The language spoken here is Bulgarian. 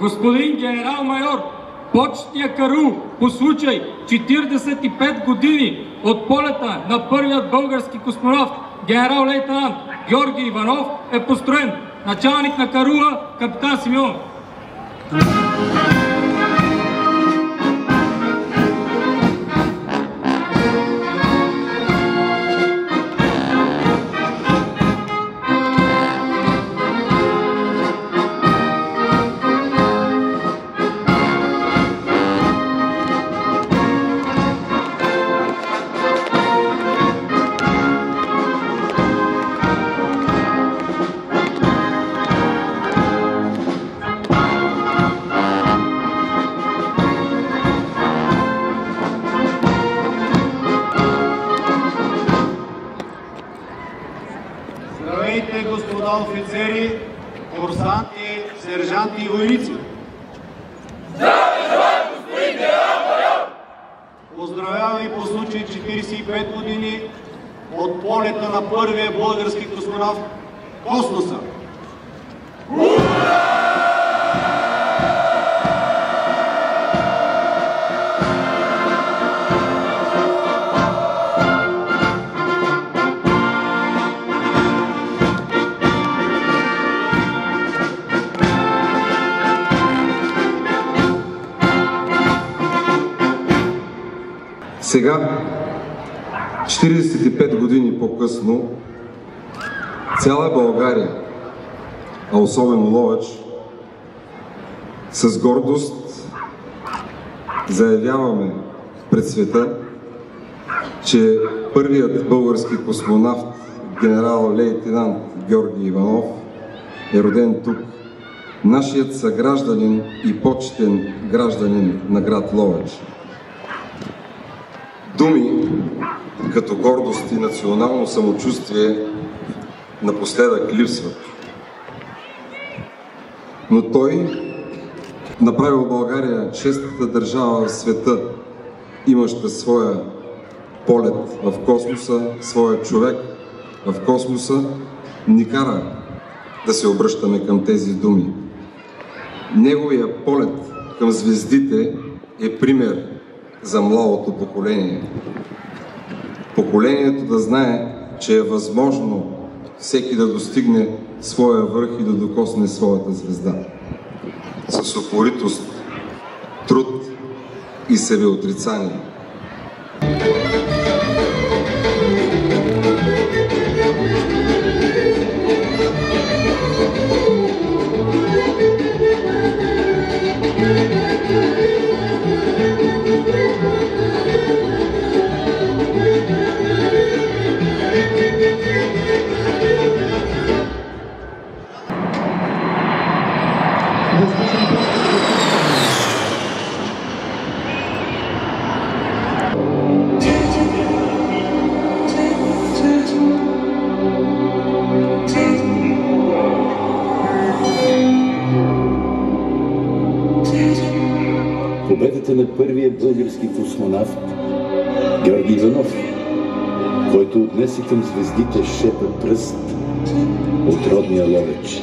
господин генерал-майор, почетния караул по случай 45 години от полета на първият български космонавт генерал-лейтенант Георги Иванов е построен. Началник на караула капитан Симеонов. Здравейте, господа офицери, курсанти, сержанти и войници! Здраве желая, господин генерал-майор! Поздравявам ви по случай 45 години от полета на първия български космонавт в космоса. Сега, 45 години по-късно, цяла България, а особено Ловеч, с гордост заявяваме пред света, че първият български космонавт, генерал-лейтенант Георги Иванов, е роден тук. Нашият съгражданин и почетен гражданин на град Ловеч. Думи като гордост и национално самочувствие напоследък липсват. Но той направил България шестата държава в света, имаща своя полет в космоса, своя човек в космоса, ни кара да се обръщаме към тези думи. Неговия полет към звездите е пример за младото поколение. Поколението да знае, че е възможно всеки да достигне своя върх и да докосне своята звезда. С упоритост, труд и себеотрицание. Победата на първия български космонавт Георги Иванов, който отнесе към звездите шепа пръст от родния Ловеч.